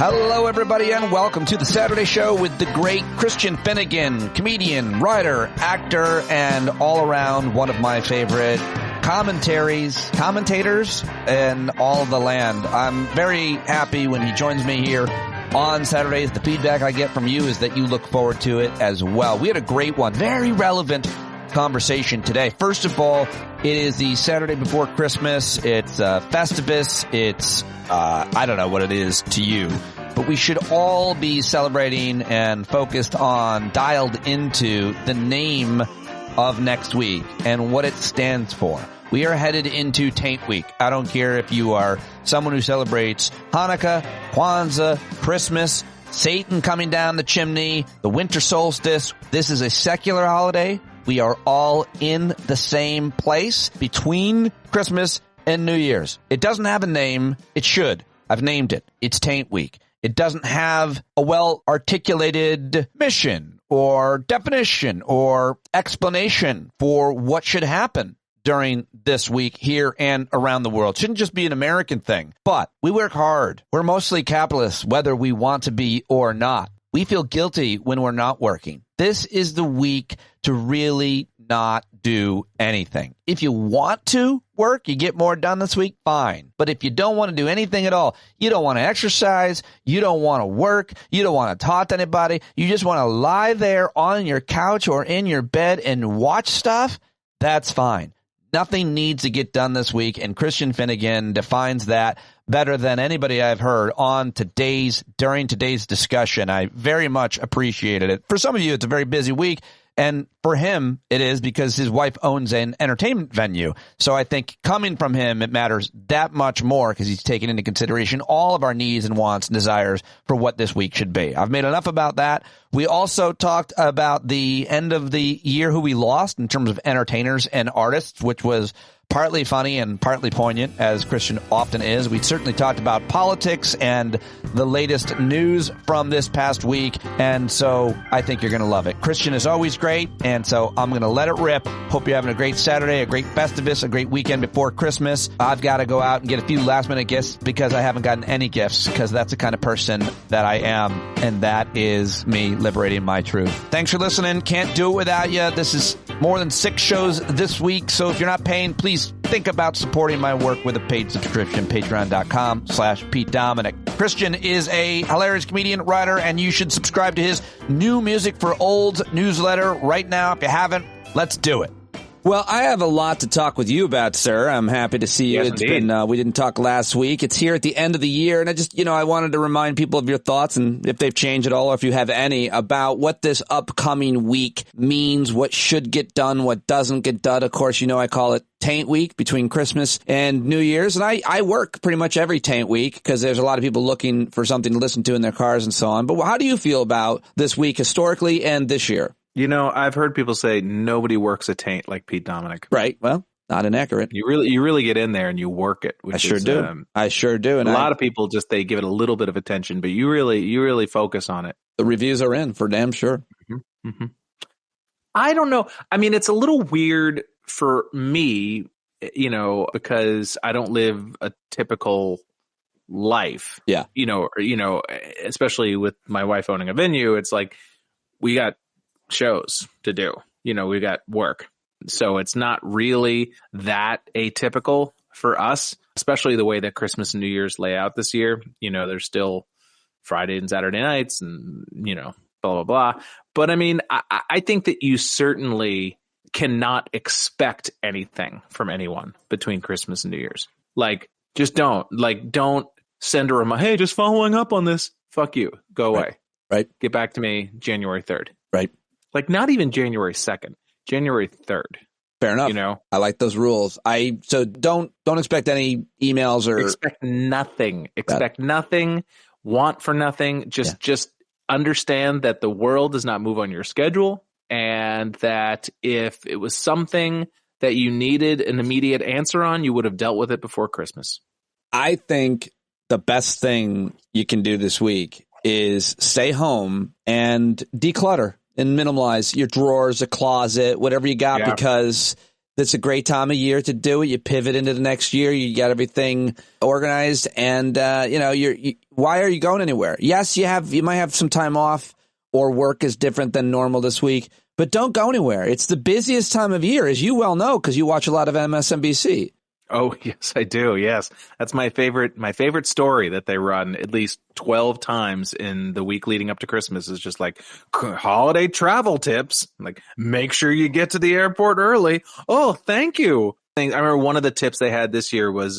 Hello, everybody, and welcome to the Saturday Show with the great Christian Finnegan, comedian, writer, actor, and all-around one of my favorite commentators in all the land. I'm very happy when he joins me here on Saturdays. The feedback I get from you is that you look forward to it as well. We had a great one, very relevant conversation today. First of all, it is the Saturday before Christmas. It's Festivus. It's I don't know what it is to you, but we should all be celebrating and focused on, dialed into the name of next week and what it stands for. We are headed into Taint Week. I don't care if you are someone who celebrates Hanukkah, Kwanzaa, Christmas, Satan coming down the chimney, the winter solstice. This is a secular holiday. We are all in the same place between Christmas and New Year's. It doesn't have a name. It should. I've named it. It's Taint Week. It doesn't have a well-articulated mission or definition or explanation for what should happen during this week here and around the world. It shouldn't just be an American thing. But we work hard. We're mostly capitalists, whether we want to be or not. We feel guilty when we're not working. This is the week to really not do anything. If you want to work, you get more done this week, fine. But if you don't want to do anything at all, you don't want to exercise, you don't want to work, you don't want to talk to anybody, you just want to lie there on your couch or in your bed and watch stuff, that's fine. Nothing needs to get done this week, and Christian Finnegan defines that better than anybody I've heard during today's discussion. I very much appreciated it. For some of you, it's a very busy week, and for him, it is because his wife owns an entertainment venue. So I think coming from him, it matters that much more because he's taken into consideration all of our needs and wants and desires for what this week should be. I've made enough about that. We also talked about the end of the year, who we lost in terms of entertainers and artists, which was partly funny and partly poignant, as Christian often is. We certainly talked about politics and the latest news from this past week, and so I think you're going to love it. Christian is always great, and so I'm going to let it rip. Hope you're having a great Saturday, a great Festivus, a great weekend before Christmas. I've got to go out and get a few last-minute gifts because I haven't gotten any gifts, because that's the kind of person that I am, and that is me liberating my truth. Thanks for listening. Can't do it without you. This is more than 6 shows this week, so if you're not paying, please think about supporting my work with a paid subscription, patreon.com/Pete Dominic. Christian is a hilarious comedian, writer, and you should subscribe to his New Music for Olds newsletter right now. If you haven't, let's do it. Well, I have a lot to talk with you about, sir. I'm happy to see you. Yes, it's indeed. been we didn't talk last week. It's here at the end of the year, and I wanted to remind people of your thoughts, and if they've changed at all, or if you have any, about what this upcoming week means, what should get done, what doesn't get done. Of course, I call it Taint Week between Christmas and New Year's, and I work pretty much every Taint Week because there's a lot of people looking for something to listen to in their cars and so on. But how do you feel about this week historically and this year? I've heard people say nobody works a taint like Pete Dominic. Right. Well, not inaccurate. You really get in there and you work it. I sure do. I sure do. And a lot of people they give it a little bit of attention, but you really focus on it. The reviews are in for damn sure. Mm-hmm. Mm-hmm. I don't know. I mean, it's a little weird for me, because I don't live a typical life. Yeah. Especially with my wife owning a venue, it's like we got shows to do. We got work. So it's not really that atypical for us, especially the way that Christmas and New Year's lay out this year. There's still Friday and Saturday nights and, blah, blah, blah. But I mean, I think that you certainly cannot expect anything from anyone between Christmas and New Year's. Just don't. Don't send a reminder, hey, just following up on this. Fuck you. Go away. Right. Get back to me January 3rd. Right. Not even January 2nd, January 3rd. Fair enough. I like those rules. So don't expect any emails or expect nothing. Expect nothing. Want for nothing. Just understand that the world does not move on your schedule, and that if it was something that you needed an immediate answer on, you would have dealt with it before Christmas. I think the best thing you can do this week is stay home and declutter and minimize your drawers, a closet, whatever you got, because That's a great time of year to do it. You pivot into the next year. You got everything organized, and why are you going anywhere? Yes, you might have some time off, or work is different than normal this week, but don't go anywhere. It's the busiest time of year, as you well know, because you watch a lot of MSNBC. Oh, yes, I do. Yes. That's my favorite story that they run at least 12 times in the week leading up to Christmas is just like holiday travel tips. Like, make sure you get to the airport early. Oh, thank you. I remember one of the tips they had this year was,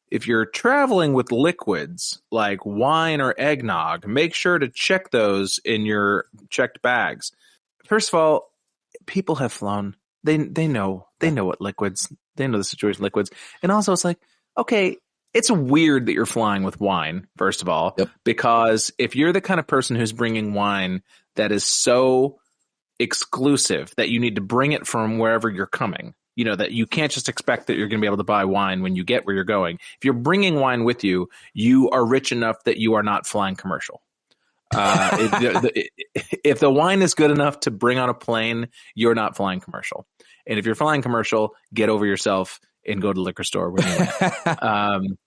if you're traveling with liquids like wine or eggnog, make sure to check those in your checked bags. First of all, people have flown. They know what liquids. They know the situation with liquids. And also it's like, okay, it's weird that you're flying with wine, first of all, because if you're the kind of person who's bringing wine that is so exclusive that you need to bring it from wherever you're coming, that you can't just expect that you're going to be able to buy wine when you get where you're going. If you're bringing wine with you, you are rich enough that you are not flying commercial. If the wine is good enough to bring on a plane, you're not flying commercial. And if you're flying commercial, get over yourself and go to the liquor store when you land.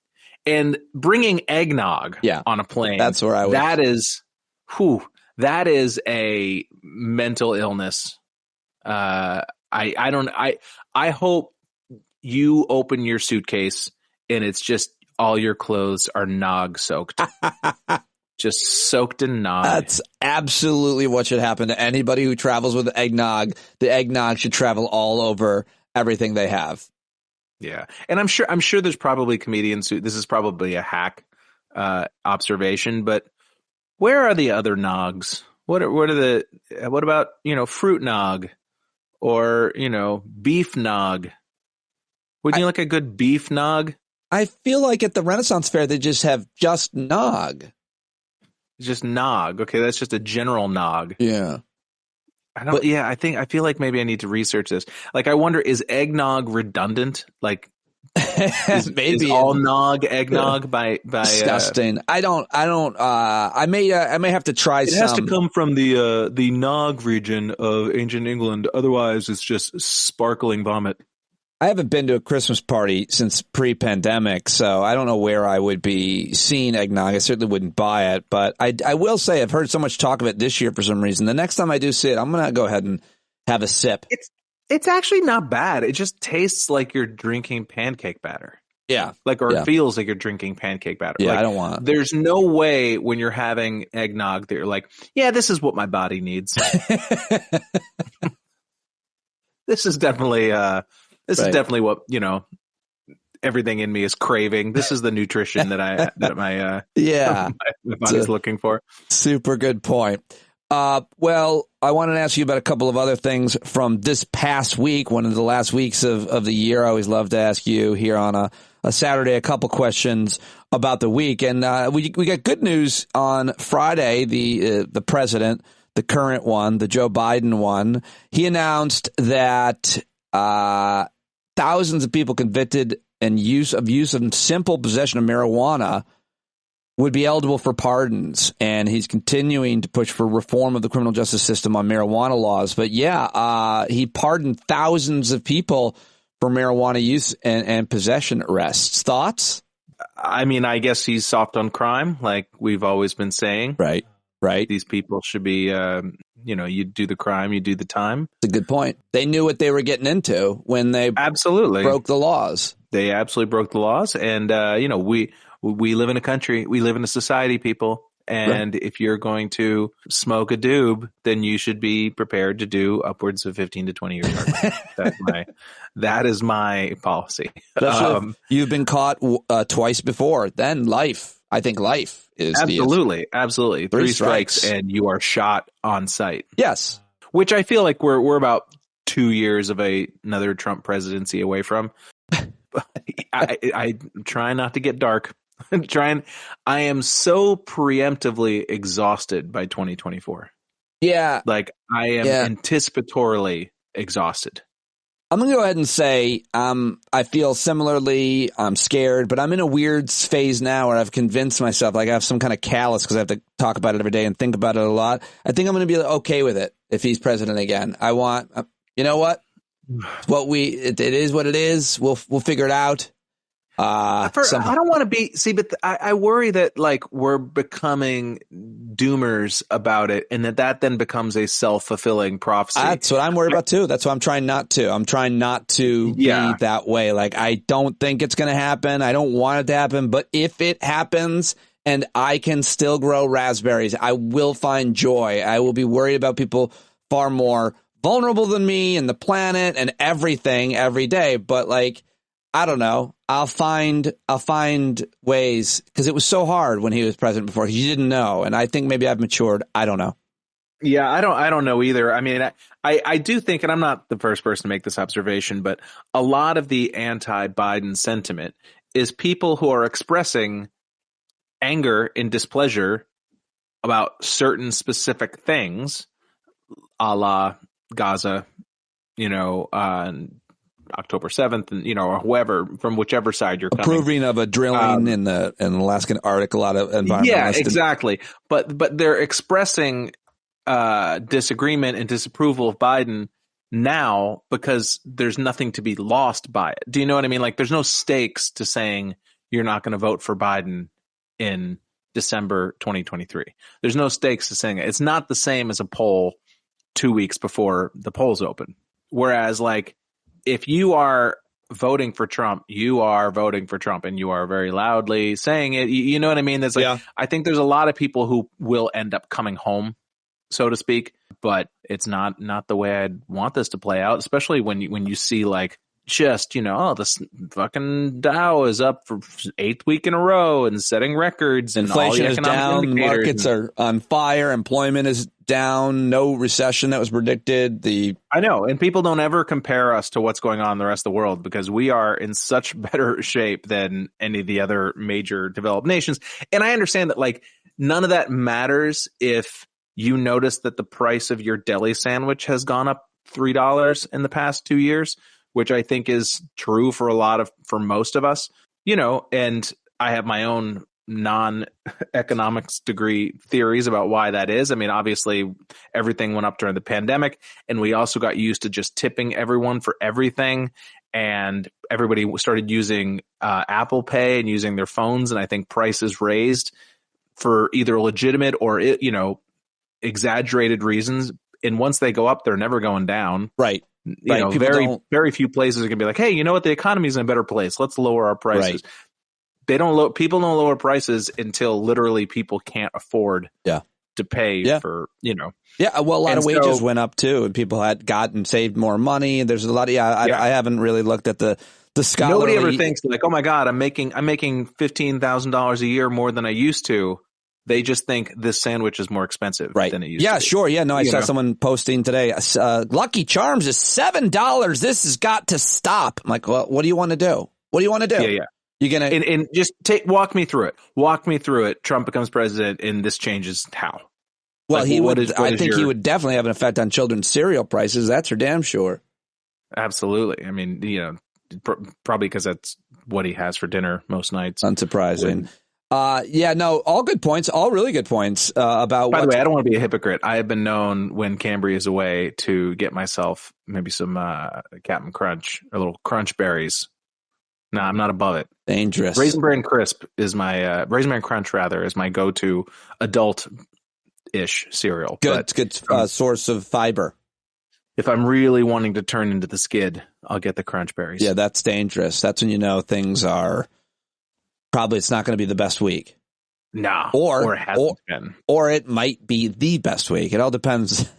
And bringing eggnog on a plane, that's where I was. That is a mental illness. I hope you open your suitcase and it's just all your clothes are nog soaked. Just soaked in nog. That's absolutely what should happen to anybody who travels with eggnog. The eggnog should travel all over everything they have. Yeah. And I'm sure there's probably comedians who, this is probably a hack observation, but where are the other nogs? What about, fruit nog or, beef nog? Wouldn't you like a good beef nog? I feel like at the Renaissance Fair, they just have just nog. Just nog. Okay, that's just a general nog. Yeah. I feel like maybe I need to research this. Like, I wonder, is eggnog redundant? Like, maybe is all nog eggnog by disgusting. I may have to try some. It has to come from the nog region of ancient England. Otherwise, it's just sparkling vomit. I haven't been to a Christmas party since pre-pandemic, so I don't know where I would be seeing eggnog. I certainly wouldn't buy it, but I will say I've heard so much talk of it this year for some reason. The next time I do see it, I'm going to go ahead and have a sip. It's actually not bad. It just tastes like you're drinking pancake batter. Yeah. It feels like you're drinking pancake batter. Yeah, like, I don't want it. There's no way when you're having eggnog that you're like, yeah, this is what my body needs. This is definitely This is definitely what, everything in me is craving. This is the nutrition that my body's looking for. Super good point. Well, I wanted to ask you about a couple of other things from this past week, one of the last weeks of the year. I always love to ask you here on a Saturday, a couple questions about the week. And we got good news on Friday. The president, the current one, the Joe Biden one, he announced that thousands of people convicted and use of simple possession of marijuana would be eligible for pardons. And he's continuing to push for reform of the criminal justice system on marijuana laws. But he pardoned thousands of people for marijuana use and possession arrests. Thoughts? I mean, I guess he's soft on crime, like we've always been saying. Right. These people should be, you do the crime, you do the time. That's a good point. They knew what they were getting into when they absolutely broke the laws. They absolutely broke the laws. And, we live in a country, we live in a society, people. And if you're going to smoke a doob, then you should be prepared to do upwards of 15 to 20 years. That is my policy. You've been caught twice before, then life. I think life is absolutely. Three strikes and you are shot on sight. Yes. Which I feel like we're about 2 years of another Trump presidency away from. I try not to get dark. I am so preemptively exhausted by 2024. Yeah. Like I am anticipatorily exhausted. I'm going to go ahead and say I feel similarly. I'm scared, but I'm in a weird phase now where I've convinced myself, like I have some kind of callus because I have to talk about it every day and think about it a lot. I think I'm going to be okay with it if he's president again. You know what? It is what it is. We'll figure it out. I don't want to be, but I worry that like we're becoming doomers about it, and that then becomes a self-fulfilling prophecy. That's what I'm worried about too. That's what I'm trying not to. I'm trying not to be that way. Like, I don't think it's going to happen. I don't want it to happen. But if it happens and I can still grow raspberries, I will find joy. I will be worried about people far more vulnerable than me and the planet and everything every day. But like, I don't know. I'll find ways, because it was so hard when he was president before, because you didn't know. And I think maybe I've matured. I don't know. Yeah, I don't know either. I mean, I do think, and I'm not the first person to make this observation, but a lot of the anti-Biden sentiment is people who are expressing anger and displeasure about certain specific things, a la Gaza, October 7th, and or whoever, from whichever side you're coming. Approving of a drilling in the Alaskan Arctic, a lot of environmentalists. Yeah, exactly. But they're expressing disagreement and disapproval of Biden now because there's nothing to be lost by it. Do you know what I mean? Like, there's no stakes to saying you're not going to vote for Biden in December 2023. There's no stakes to saying it. It's not the same as a poll 2 weeks before the polls open. Whereas, like, if you are voting for Trump, you are voting for Trump, and you are very loudly saying it. You know what I mean? There's like, I think there's a lot of people who will end up coming home, so to speak, but it's not the way I'd want this to play out, especially when you see like just, this fucking Dow is up for 8th week in a row and setting records, and inflation all the is down, markets are on fire, employment is down, no recession that was predicted. I know, and people don't ever compare us to what's going on in the rest of the world, because we are in such better shape than any of the other major developed nations. And I understand that, like, none of that matters if you notice that the price of your deli sandwich has gone up $3 in the past 2 years, which I think is true for most of us, and I have my own non-economics degree theories about why that is. I mean, obviously everything went up during the pandemic, and we also got used to just tipping everyone for everything, and everybody started using Apple Pay and using their phones, and I think prices raised for either legitimate or exaggerated reasons. And once they go up, they're never going down. Right. Very few places are going to be like, hey, you know what? The economy is in a better place. Let's lower our prices. Right. People don't lower prices until literally people can't afford to pay for, Yeah, well, a lot of wages went up too, and people had saved more money. There's a lot of, I haven't really looked at the scholarly. Nobody ever thinks like, oh my God, I'm making $15,000 a year more than I used to. They just think this sandwich is more expensive than it used to be. Yeah, sure. Yeah, no, I saw someone posting today, Lucky Charms is $7. This has got to stop. I'm like, well, what do you want to do? What do you want to do? Yeah. You're going to... And just walk me through it. Walk me through it. Trump becomes president, and this changes how? Well, he would definitely have an effect on children's cereal prices. That's for damn sure. Absolutely. I mean, probably because that's what he has for dinner most nights. Unsurprising. All good points, all really good points about. By the way, I don't want to be a hypocrite. I have been known when Cambry is away to get myself maybe some Captain Crunch, or little Crunch berries. No, I'm not above it. Dangerous. Raisin Bran Crisp is my Raisin Bran Crunch is my go-to adult-ish cereal. Good source of fiber. If I'm really wanting to turn into the skid, I'll get the Crunch berries. Yeah, that's dangerous. That's when you know things are. Probably it's not going to be the best week. Nah. Or it hasn't been. Or it might be the best week. It all depends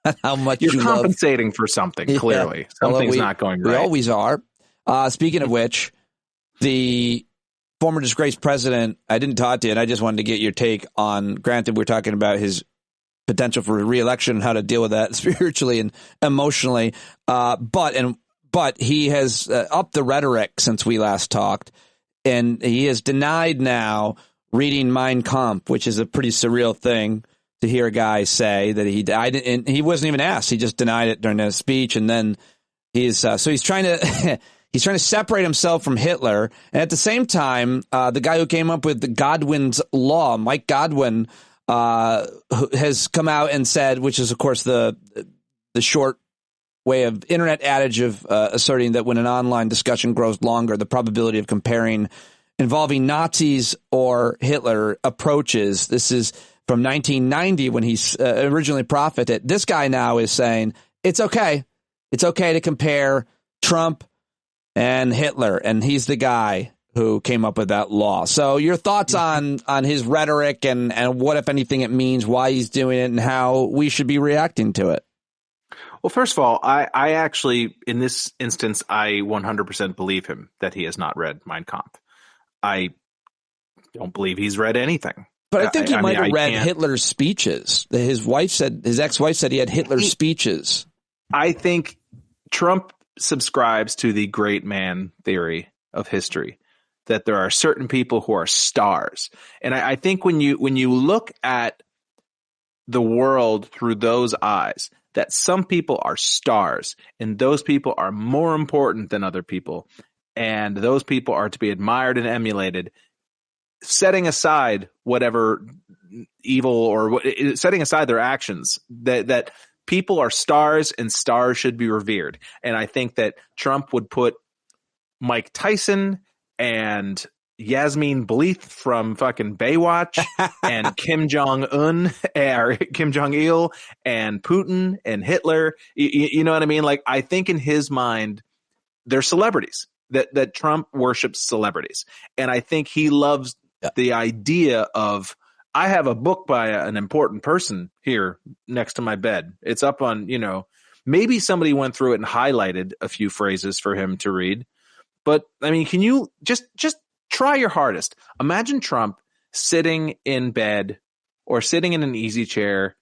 on how much you're compensating for something, clearly. Something's not going right. We always are. Speaking of which, the former disgraced president, I didn't talk to you, and I just wanted to get your take on, granted, we're talking about his potential for re-election and how to deal with that spiritually and emotionally. But he has upped the rhetoric since we last talked. And he has denied now reading Mein Kampf, which is a pretty surreal thing to hear a guy say that he died. And he wasn't even asked. He just denied it during his speech. And then he's trying to he's trying to separate himself from Hitler. And at the same time, the guy who came up with the Godwin's Law, Mike Godwin, has come out and said, which is, of course, the short way of internet adage of asserting that when an online discussion grows longer, the probability of comparing involving Nazis or Hitler approaches. This is from 1990 when he's originally profited. This guy now is saying it's okay. It's okay to compare Trump and Hitler, and he's the guy who came up with that law. So your thoughts on his rhetoric and what, if anything, it means, why he's doing it, and how we should be reacting to it? Well, first of all, I actually, in this instance, I 100% believe him that he has not read Mein Kampf. I don't believe he's read anything. But I think he might have read Hitler's speeches. His ex-wife said he had Hitler's speeches. I think Trump subscribes to the great man theory of history, that there are certain people who are stars. And I think when you look at the world through those eyes, that some people are stars and those people are more important than other people, and those people are to be admired and emulated, setting aside whatever evil or setting aside their actions, that people are stars and stars should be revered. And I think that Trump would put Mike Tyson and Yasmin Bleeth from fucking Baywatch and Kim Jong-un or Kim Jong-il and Putin and Hitler. You know what I mean? Like, I think in his mind, they're celebrities, that Trump worships celebrities. And I think he loves the idea of, I have a book by an important person here next to my bed. It's up on, maybe somebody went through it and highlighted a few phrases for him to read. But I mean, can you just try your hardest? Imagine Trump sitting in bed or sitting in an easy chair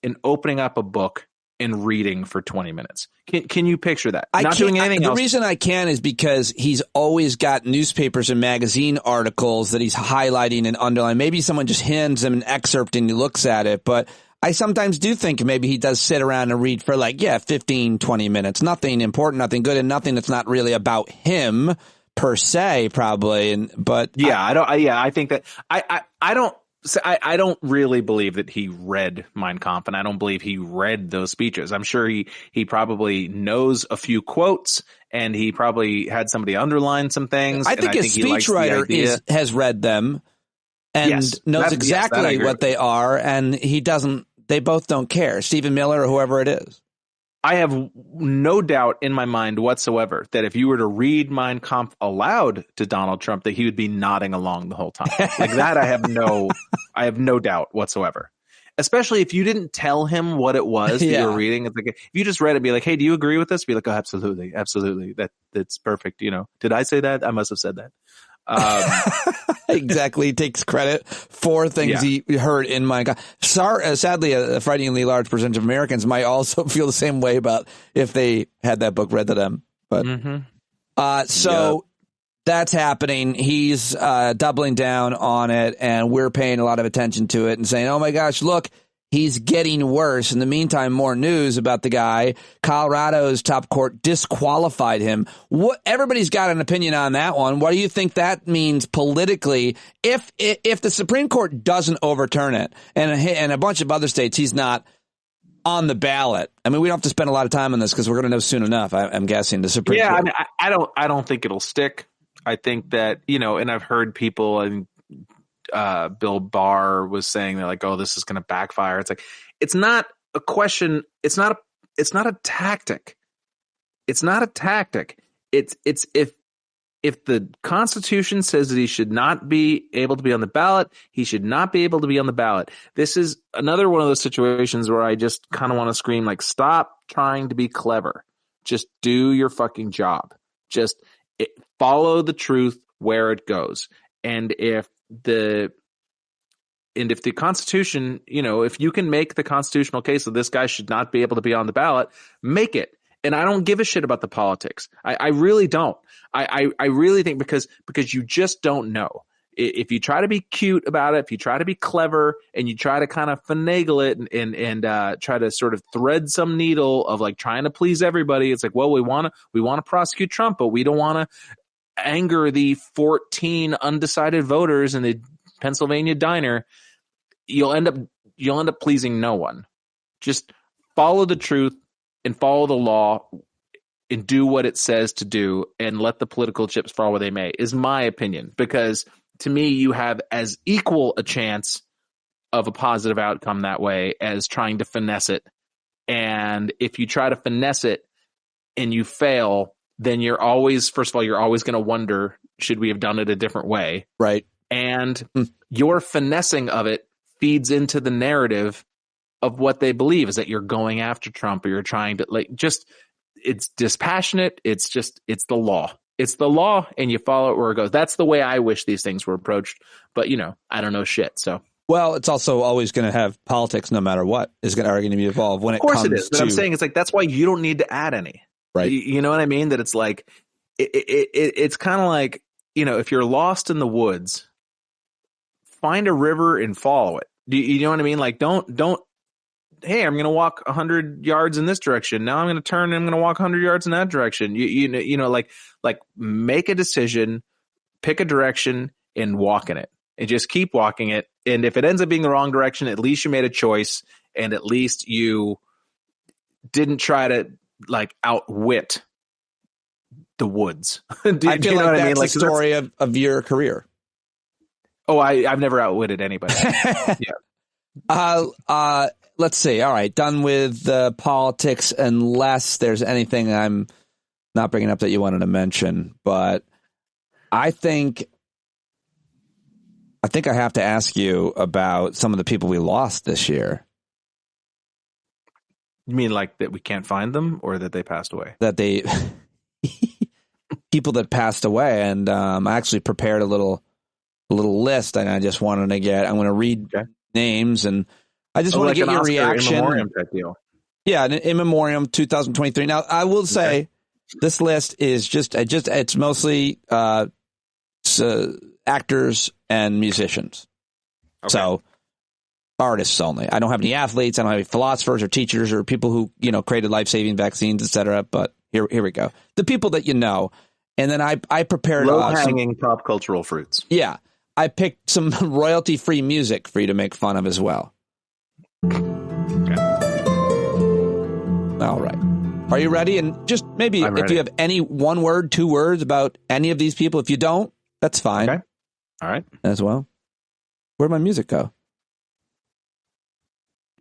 and opening up a book and reading for 20 minutes. Can you picture that? Not doing anything else. The reason I can is because he's always got newspapers and magazine articles that he's highlighting and underlining. Maybe someone just hands him an excerpt and he looks at it. But I sometimes do think maybe he does sit around and read for 15, 20 minutes. Nothing important, nothing good, and nothing that's not really about him per se, probably. I think that I don't really believe that he read Mein Kampf, and I don't believe he read those speeches. I'm sure he probably knows a few quotes, and he probably had somebody underline some things. I think his speechwriter has read them and knows exactly what they are, and he doesn't. They both don't care. Stephen Miller or whoever it is. I have no doubt in my mind whatsoever that if you were to read Mein Kampf aloud to Donald Trump, that he would be nodding along the whole time. Like that, I have no doubt whatsoever. Especially if you didn't tell him what it was that you were reading. It's like, if you just read it, be like, "Hey, do you agree with this?" Be like, "Oh, absolutely, absolutely. That's perfect." Did I say that? I must have said that. Exactly. He takes credit for things he heard in Mein Kampf. Sadly, a frighteningly large percentage of Americans might also feel the same way about if they had that book read to them. But that's happening. He's doubling down on it, and we're paying a lot of attention to it and saying, "Oh my gosh, look, he's getting worse." In the meantime, more news about the guy. Colorado's top court disqualified him. Everybody's got an opinion on that one. What do you think that means politically? If the Supreme Court doesn't overturn it, and a bunch of other states, he's not on the ballot. I mean, we don't have to spend a lot of time on this because we're going to know soon enough. I'm guessing the Supreme Court. I mean, I don't think it'll stick. I think that and I've heard people. Bill Barr was saying that oh, this is going to backfire. It's like, it's not a question. It's not a tactic. It's not a tactic. It's if the Constitution says that he should not be able to be on the ballot, he should not be able to be on the ballot. This is another one of those situations where I just kind of want to scream, stop trying to be clever. Just do your fucking job. Just follow the truth where it goes. And if the Constitution, if you can make the constitutional case that this guy should not be able to be on the ballot, make it. And I don't give a shit about the politics. I really don't. I really think because you just don't know. If you try to be cute about it, if you try to be clever and you try to kind of finagle it and try to sort of thread some needle of trying to please everybody, it's like, well, we want to prosecute Trump, but we don't want to anger the 14 undecided voters in the Pennsylvania diner. You'll end up pleasing no one. Just follow the truth and follow the law and do what it says to do and let the political chips fall where they may, is my opinion. Because to me, you have as equal a chance of a positive outcome that way as trying to finesse it. And if you try to finesse it and you fail, then you're always going to wonder, should we have done it a different way? Right. And your finessing of it feeds into the narrative of what they believe, is that you're going after Trump, or you're trying to it's dispassionate. It's the law. It's the law, and you follow it where it goes. That's the way I wish these things were approached. But, I don't know shit. So, well, it's also always going to have politics, no matter what, are going to be involved when it comes to. Of course it is. But I'm saying it's like, that's why you don't need to add any. Right. You know what I mean? That it's like, it's kind of like, if you're lost in the woods, find a river and follow it. Do you know what I mean? Like, don't, hey, I'm going to walk 100 yards in this direction. Now I'm going to turn and I'm going to walk 100 yards in that direction. Like make a decision, pick a direction and walk in it, and just keep walking it. And if it ends up being the wrong direction, at least you made a choice, and at least you didn't try to outwit the woods. I feel like that's the story of your career. Oh, I've never outwitted anybody. Yeah. Let's see. All right. Done with politics, unless there's anything I'm not bringing up that you wanted to mention. But I think I have to ask you about some of the people we lost this year. You mean like that we can't find them, or that they passed away? That they people that passed away. And I actually prepared a little list, and I just wanted to I'm going to read names, and I just want to get your reaction. In memoriam type deal. Yeah, in memoriam 2023. Now, I will say this list is it's mostly actors and musicians. Okay. So artists only. I don't have any athletes. I don't have any philosophers or teachers or people who, created life-saving vaccines, etc. But here we go. The people that you know. And then I prepared low-hanging pop cultural fruits. Yeah. I picked some royalty-free music for you to make fun of as well. Okay. All right. Are you ready? And just maybe if you have any 1 word, 2 words about any of these people. If you don't, that's fine. Okay. All right. As well. Where'd my music go?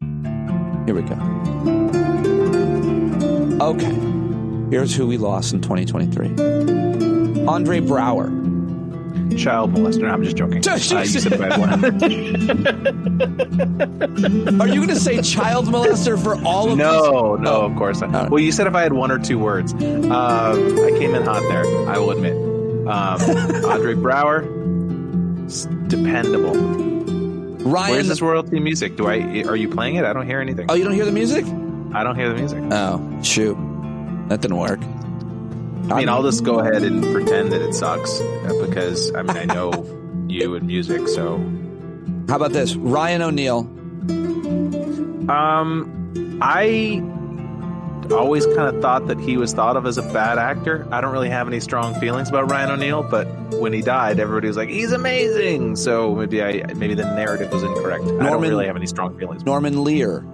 Here we go. Okay. Here's who we lost in 2023. Andre Brower. Child molester. No, I'm just joking. You said a bad one. Are you going to say child molester for all of these? No, of course not. Right. Well, you said if I had 1 or 2 words. I came in hot there, I will admit. Andre Brower, dependable. Ryan, where's this royalty music? Are you playing it? I don't hear anything. Oh, you don't hear the music? I don't hear the music. Oh, shoot. That didn't work. I mean, I'll just go ahead and pretend that it sucks because, I know you and music, so. How about this? Ryan O'Neal. I always kind of thought that he was thought of as a bad actor. I don't really have any strong feelings about Ryan O'Neal, but when he died, everybody was like, he's amazing. So maybe the narrative was incorrect. I don't really have any strong feelings. Norman Lear.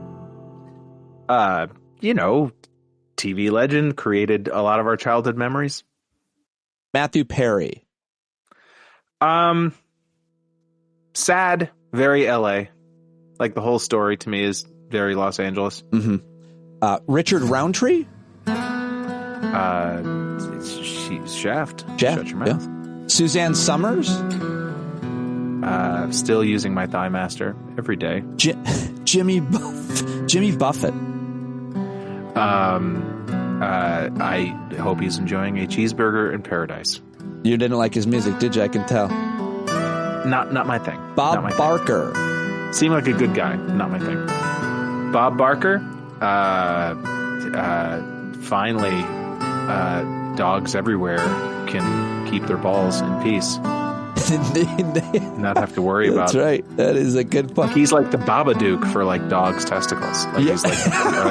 TV legend, created a lot of our childhood memories. Matthew Perry. Sad, very LA. Like the whole story to me is very Los Angeles. Mm-hmm. Richard Roundtree? Shaft. Shut your mouth. Yeah. Suzanne Summers? Still using my Thigh Master every day. Jimmy Buffett. I hope he's enjoying a cheeseburger in paradise. You didn't like his music, did you? I can tell. Not my thing. Bob Barker. Seemed like a good guy. Not my thing. Bob Barker. Finally, dogs everywhere can keep their balls in peace. Not have to worry about it. That's right. That is a good point. He's like the Babadook for like dogs' testicles. Like he's like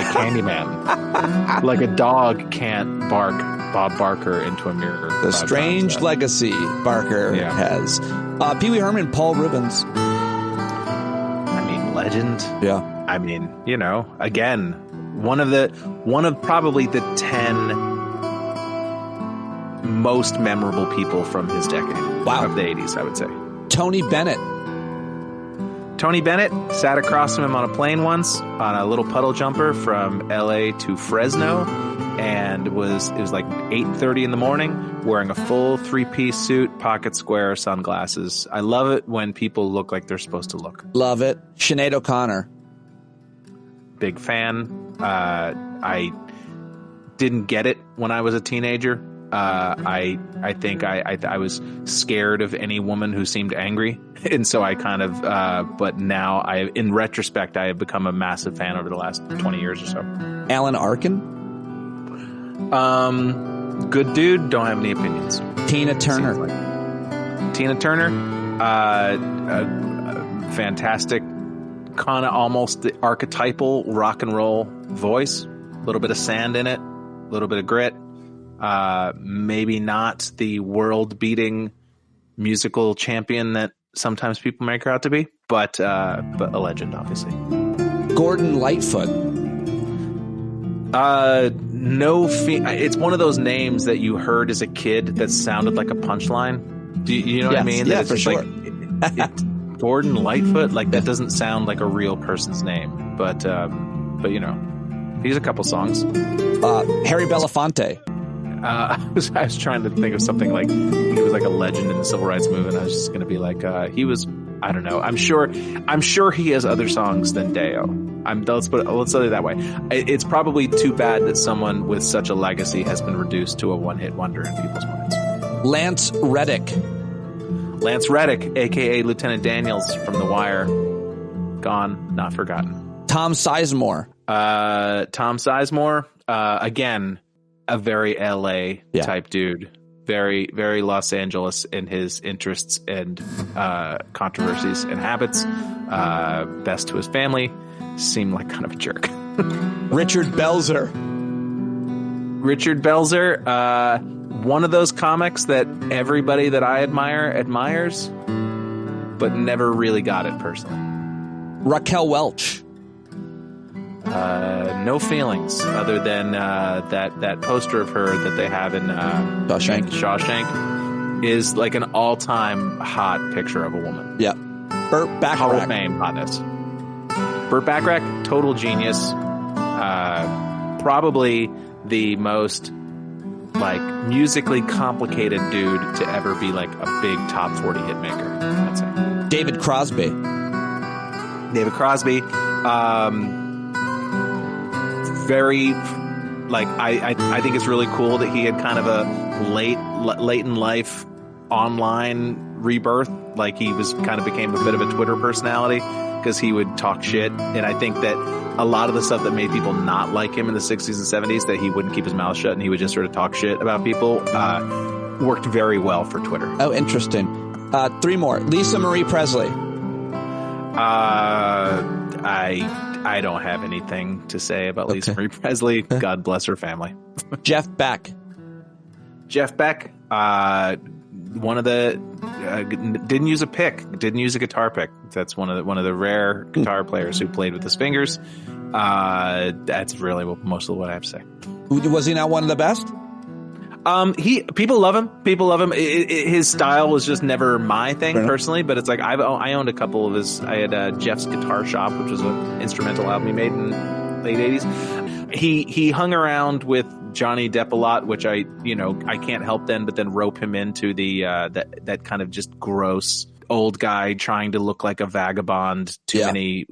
Candyman. Like a dog can't bark Bob Barker into a mirror. The strange legacy Barker has. Pee Wee Herman, Paul Rubens. I mean, legend. Yeah. I mean, again, One of probably the 10 most memorable people from his decade. Wow. Of the 80s, I would say. Tony Bennett. Tony Bennett sat across from him on a plane once on a little puddle jumper from LA to Fresno, and it was like 8:30 in the morning, wearing a full 3-piece suit, pocket square, sunglasses. I love it when people look like they're supposed to look. Love it. Sinead O'Connor. Big fan. I didn't get it when I was a teenager. I think I was scared of any woman who seemed angry. And so I kind of, but now in retrospect, I have become a massive fan over the last 20 years or so. Alan Arkin. Good dude. Don't have any opinions. Tina Turner. Tina Turner. Fantastic, kind of almost the archetypal rock and roll voice. A little bit of sand in it, a little bit of grit. Maybe not the world-beating musical champion that sometimes people make her out to be, but a legend, obviously. Gordon Lightfoot. It's one of those names that you heard as a kid that sounded like a punchline. Do you know what I mean? Yeah, for sure. Gordon Lightfoot, like that doesn't sound like a real person's name, but you know, he's a couple songs. Harry Belafonte. I was trying to think of something like he was like a legend in the civil rights movement. I was just going to be like, he was, I don't know. I'm sure he has other songs than Deo. Let's say it that way. It's probably too bad that someone with such a legacy has been reduced to a one-hit wonder in people's minds. Lance Reddick. Lance Reddick, a.k.a. Lieutenant Daniels from The Wire. Gone, not forgotten. Tom Sizemore. Again, a very LA type dude. Very, very Los Angeles in his interests and controversies and habits. Best to his family. Seemed like kind of a jerk. Richard Belzer. One of those comics that everybody that I admire admires, but never really got it personally. Raquel Welch. No feelings other than that poster of her that they have in Shawshank is like an all-time hot picture of a woman. Yeah. Burt Bacharach. Hall of Fame hotness. Burt Bacharach, total genius. Probably the most like musically complicated dude to ever be like a big top 40 hit maker, I'd say. David Crosby. Very like I think it's really cool that he had kind of a late in life online rebirth. Like he became a bit of a Twitter personality because he would talk shit, and I think that a lot of the stuff that made people not like him in the 60s and 70s, that he wouldn't keep his mouth shut and he would just sort of talk shit about people, worked very well for Twitter. Oh, interesting. 3 more. Lisa Marie Presley. I don't have anything to say about Lisa Marie Presley. God bless her family. Jeff Beck. One of the didn't use a pick, didn't use a guitar pick. That's one of the rare guitar players who played with his fingers. That's really most of what I have to say. Was he not one of the best? People love him. His style was just never my thing personally, but it's like I owned a couple of his. I had Jeff's Guitar Shop, which was an instrumental album he made in late 80s. He hung around with Johnny Depp a lot, which I can't help but then rope him into the that kind of just gross old guy trying to look like a vagabond. Too many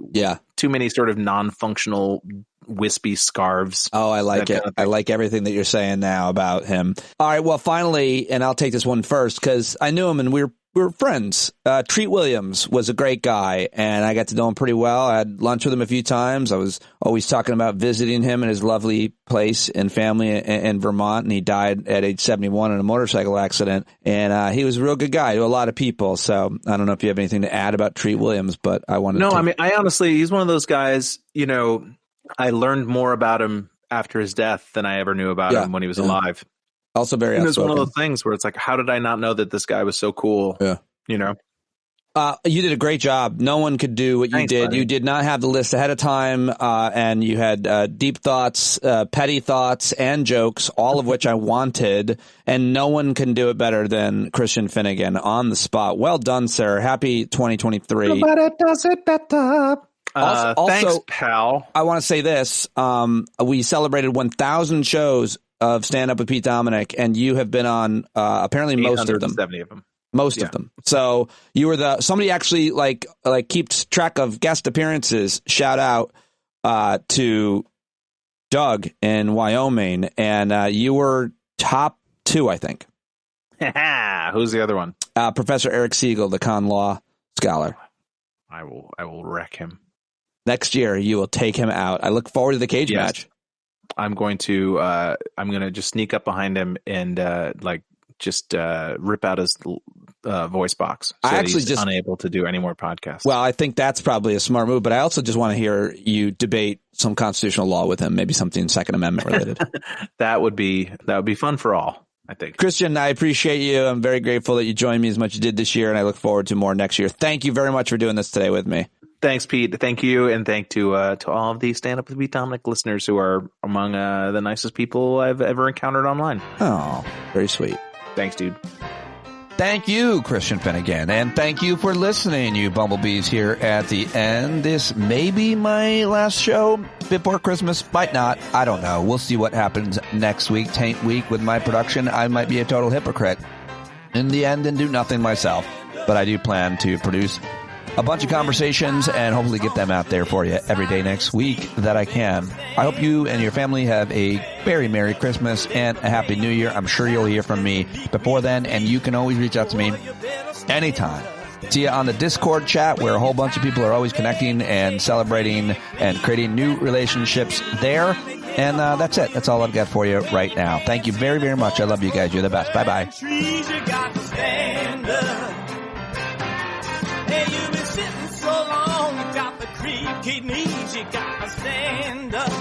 sort of non-functional wispy scarves. Oh, I like it. I like everything that you're saying now about him. All right. Well, finally, and I'll take this one first because I knew him and we were friends. Treat Williams was a great guy, and I got to know him pretty well. I had lunch with him a few times. I was always talking about visiting him in his lovely place and family in Vermont, and he died at age 71 in a motorcycle accident. And he was a real good guy to a lot of people. So I don't know if you have anything to add about Treat Williams, but I wanted to. No, I mean, I honestly, he's one of those guys, I learned more about him after his death than I ever knew about him when he was alive. Also very outspoken. It's one of those things where it's like, how did I not know that this guy was so cool? Yeah. You did a great job. No one could do what you Thanks, did. buddy. You did not have the list ahead of time, and you had deep thoughts, petty thoughts, and jokes, all of which I wanted, and no one can do it better than Christian Finnegan on the spot. Well done, sir. Happy 2023. Nobody does it better. Also, Thanks, pal. I want to say this. We celebrated 1,000 shows of Stand Up with Pete Dominic, and you have been on apparently most of them. 870 of them. Most of them. So you were somebody actually like keeps track of guest appearances. Shout out to Doug in Wyoming, and you were top 2, I think. Who's the other one? Professor Eric Siegel, the con law scholar. I will wreck him. Next year, you will take him out. I look forward to the cage match. I'm going to just sneak up behind him and rip out his voice box. So he's unable to do any more podcasts. Well, I think that's probably a smart move, but I also just want to hear you debate some constitutional law with him, maybe something Second Amendment related. That would be fun for all, I think. Christian, I appreciate you. I'm very grateful that you joined me as much as you did this year, and I look forward to more next year. Thank you very much for doing this today with me. Thanks, Pete. Thank you, and thank to all of the Stand Up with Pete Dominic listeners who are among the nicest people I've ever encountered online. Oh, very sweet. Thanks, dude. Thank you, Christian Finnegan, and thank you for listening, you bumblebees here at the end. This may be my last show before Christmas, might not. I don't know. We'll see what happens next week, Taint Week, with my production. I might be a total hypocrite in the end and do nothing myself, but I do plan to produce a bunch of conversations and hopefully get them out there for you every day next week that I can. I hope you and your family have a very Merry Christmas and a Happy New Year. I'm sure you'll hear from me before then, and you can always reach out to me anytime. See you on the Discord chat, where a whole bunch of people are always connecting and celebrating and creating new relationships there. And that's it. That's all I've got for you right now. Thank you very, very much. I love you guys. You're the best. Bye-bye. Hey, you've been sitting so long, you got the creaky knees, you gotta stand up,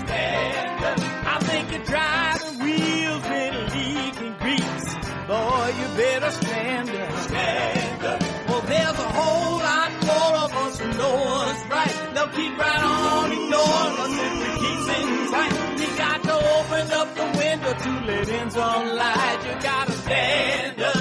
stand up. I think you're driving wheels with leaking grease. Boy, you better stand up, stand up. Well, there's a whole lot more of us who know what's right. They'll keep right on ignoring us if we keep sitting tight. You got to open up the window to let in some light. You gotta stand up,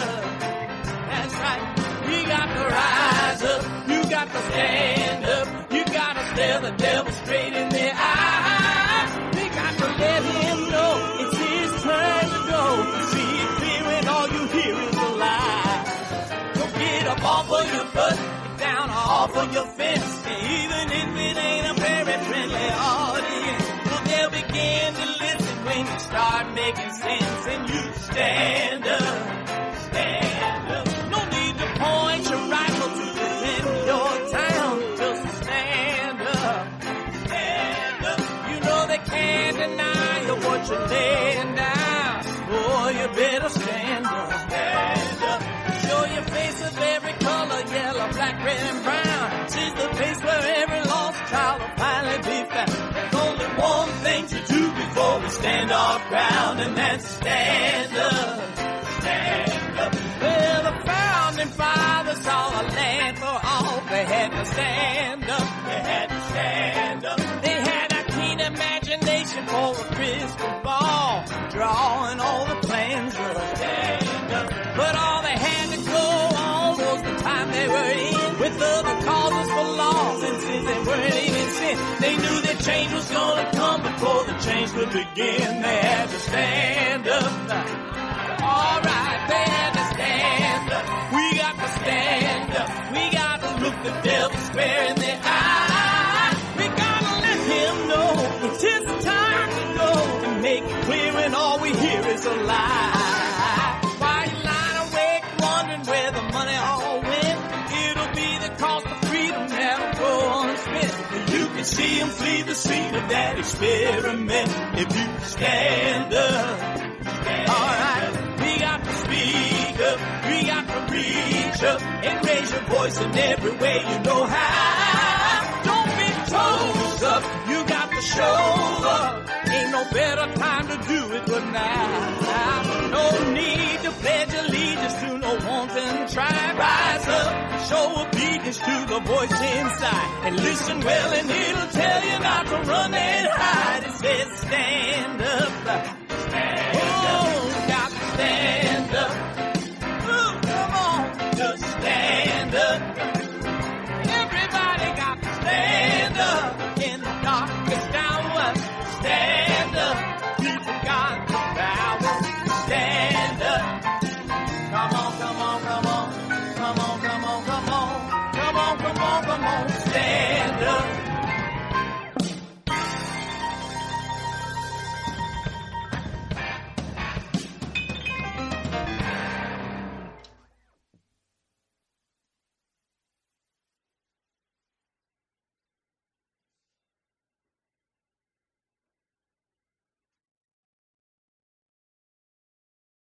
that's right. You got to rise up, you got to stand up, you got to stare the devil straight in the eye. We got to let him know it's his turn to go. See it clear when all you hear is a lie. So get up off of your butt, get down off of your fence, and even if it ain't a very friendly audience, well, they'll begin to listen when you start making sense, and you stand up, stand up. Point your rifle to defend your town. Just stand up, stand up. You know they can't deny you what you're laying down. Boy, you better stand up, stand up. Show your face of every color, yellow, black, red, and brown. She's the place where every lost child will finally be found. There's only one thing to do before we stand our ground, and that's stand up, stand up. Well, the founding fathers saw a land for all. They had to stand up. They had to stand up. They had a keen imagination for a crystal ball, drawing all the plans of stand up. But all they had to go on was the time they were in, with other causes for laws, and since they weren't even sin, they knew that change was gonna come before the change would begin. They had to stand up. All right, they had to stand up. We got to stand up. We got to look the devil square in the eye. We got to let him know it's his time to go, and make it clear when all we hear is a lie. While you lying awake wondering where the money all went, it'll be the cost of freedom that'll go unspent. You can see him flee the scene of that experiment if you stand up. All right. We got to speak up, we got to reach up, and raise your voice in every way you know how. Don't be toes up, you got to show up. Ain't no better time to do it but now. No need to pledge allegiance to no wanton tribe. Rise up, show obedience to the voice inside, and listen well and it'll tell you not to run and hide. It says stand up